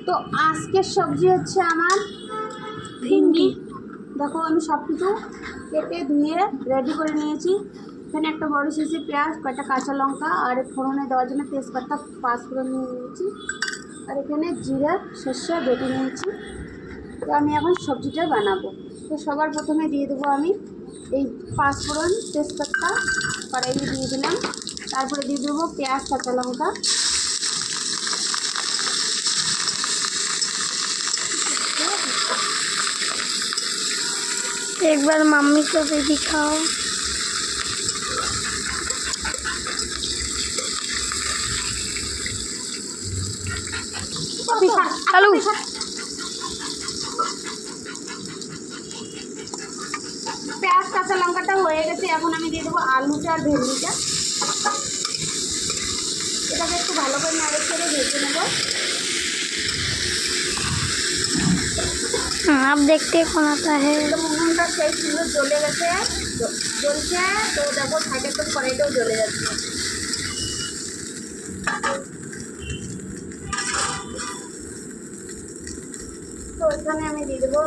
তো আজকের সবজি হচ্ছে আমার ভিন্ডি। দেখো আমি সব কিছু কেটে ধুয়ে রেডি করে নিয়েছি। এখানে একটা বড় সাইজের পেঁয়াজ, কয়েকটা কাঁচা লঙ্কা আর ফোড়নে দেওয়ার জন্য তেজপাতা, পাঁচফোড়ন নিয়ে নিয়েছি। আর এখানে জিরা সর্ষে বেটে নিয়েছি। তো আমি এখন সবজিটা বানাবো। তো সবার প্রথমে দিয়ে দেবো আমি এই পাঁচফোড়ন, তেজপাতা কড়াইয়ে দিয়ে দিলাম। তারপরে দিয়ে দেবো পেঁয়াজ, কাঁচা লঙ্কা। एक बार मम्मी को भी दिखाओ। आलू পেঁয়াজ কাঁচা লঙ্কাটা হয়ে গেছে, এখন আমি দিয়ে দেবো আলুটা আর ভেন্ডিটা। এটাকে একটু ভালো করে নাড়ে ছেড়ে ভেজে নেবো। आप देखते कौन आता है। উনুনটা সেই সুন্দর জ্বলে গেছে, জ্বলছে। তো দেখো সাইডে তো কড়াইটাও জ্বলে যাচ্ছে। তো এখানে আমি দিয়ে দেবো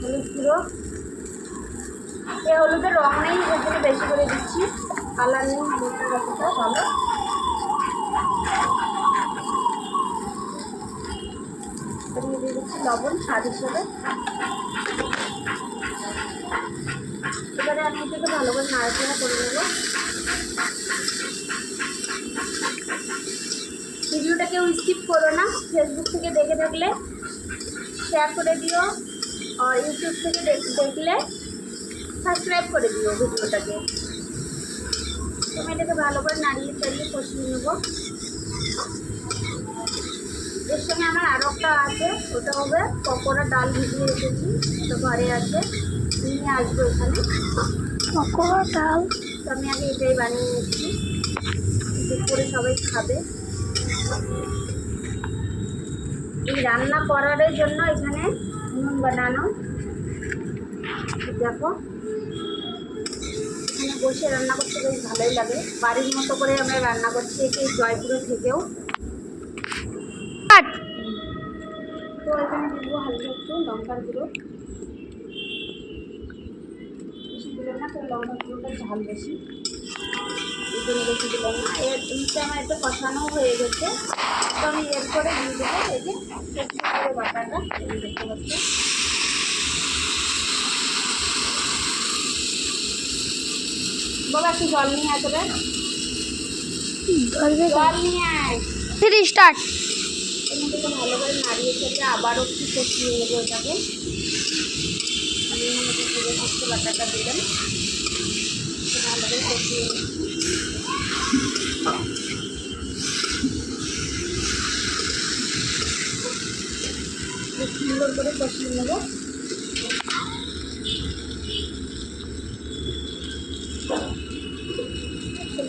হলুদ গুঁড়ো। এই হলুদের রং নেই, এর জন্য বেশি করে দিচ্ছি। কালার নেই হলুদটা যতটা ভালো। দিয়ে দিচ্ছি লবণ স্বাদ হিসেবে। এবারে আমি এটাকে ভালো করে নাড়াচাড়া করে নেব। ভিডিওটা কেউ স্কিপ করো না। ফেসবুক থেকে দেখে থাকলে শেয়ার করে দিও, আর ইউটিউব থেকে দেখলে সাবস্ক্রাইব করে দিও ভিডিওটাকে। আমি এটাকে ভালো করে নাড়িয়ে চাড়িয়ে কষিয়ে নেব। এর সঙ্গে আমার আরও একটা আছে, ওটা হবে পকোড়া ডাল ভিজিয়ে রেখেছি, ওটা ঘরে আছে, নিয়ে আসবো এখানে। पकौड़ा डाल তো আমি আগে এটাই বানিয়ে নিচ্ছি, দুপুরে সবাই খাবে। এই রান্না করার জন্য এখানে নুন বানানো। দেখো এখানে বসে রান্না করতে বেশ ভালোই লাগে। বাড়ির মতো করে আমরা রান্না করছি, এটি জয়পুরে থেকেও। তো এখানে দিব হালকা একটু লঙ্কার গুঁড়ো, বেশি দিলাম না, তো লঙ্কার গুঁড়োটা ঝাল বেশি, এই জন্য বেশি দিলাম না। এইটা আমার একটু কষানো হয়ে গেছে। তো আমি এরপরে দিয়ে দেবো এই যে সবজি করে বাটাটা, দেখতে পাচ্ছি। বাবা একটু জল নিয়ে আসবে, জল নিয়ে আয়। Three start. এটাকে ভালো করে নাড়িয়ে ছেড়ে আবারও একটু কষিয়ে নেবো এটাকে। আমি মধ্যে ভেজে থাকতে বাটাটা দিলাম, ভালো করে কষিয়ে সুন্দর করে কষিয়ে নেবো।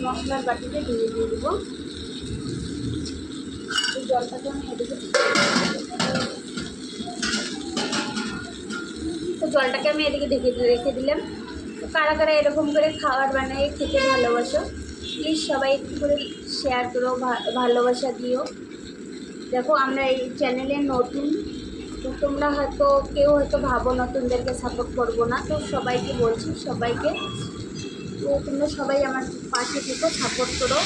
মশলার বাটিতে দিয়ে দেবো এই জলটাকে। আমি এদিকে তো জলটাকে আমি এদিকে রেখে দিলাম। কারা কারা এরকম করে খাবার বানিয়ে খেতে ভালোবাসো, প্লিজ সবাই একটু করে শেয়ার করো, ভালোবাসা দিও। দেখো আমরা এই চ্যানেলে নতুন, তো তোমরা হয়তো কেউ হয়তো ভাবো নতুনদেরকে সাপোর্ট করবো না, তো সবাইকে বলছি, সবাইকে তো তোমরা সবাই আমার পাশে থেকে সাপোর্ট করো।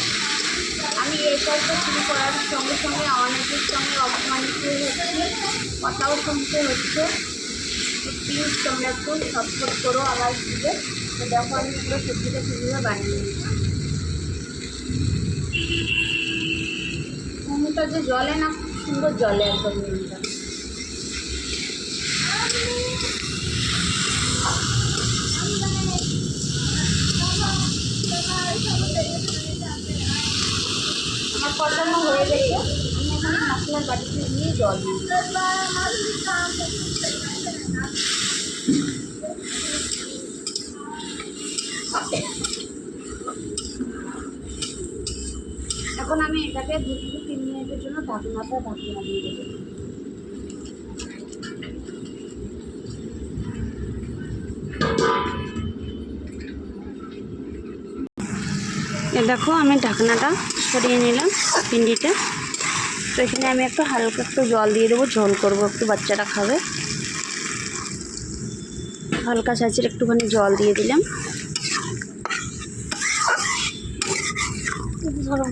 আমি এই কাজটা শুরু করার সঙ্গে সঙ্গে অনেকের সঙ্গে অপমানিত হচ্ছে, কথাও শুনতে হচ্ছে। তো প্লিজ তোমরা একটু সাপোর্ট করো আমার দিকে। তো দেখো আমি পুরো সবজিটা কীভাবে বানিয়ে নিচ্ছি। নুনটা যে জলে না, খুব সুন্দর জলে একদম নুনটা। আমার কষানো হয়ে গেছে, আমি এখন মশলার বাটিতে দিয়ে জল দিই। এখন আমি এটাকে 2 থেকে 3 মিনিটের জন্য ঢাকনা দিয়ে দেবো। দেখো আমি ঢাকনাটা সরিয়ে নিলাম ভিন্ডিটা। তো এখানে আমি একটু হালকা একটু জল দিয়ে দেবো, ঝোল করবো, একটু বাচ্চাটা খাবে। হালকা সাইজের একটুখানি জল দিয়ে দিলাম। ধরো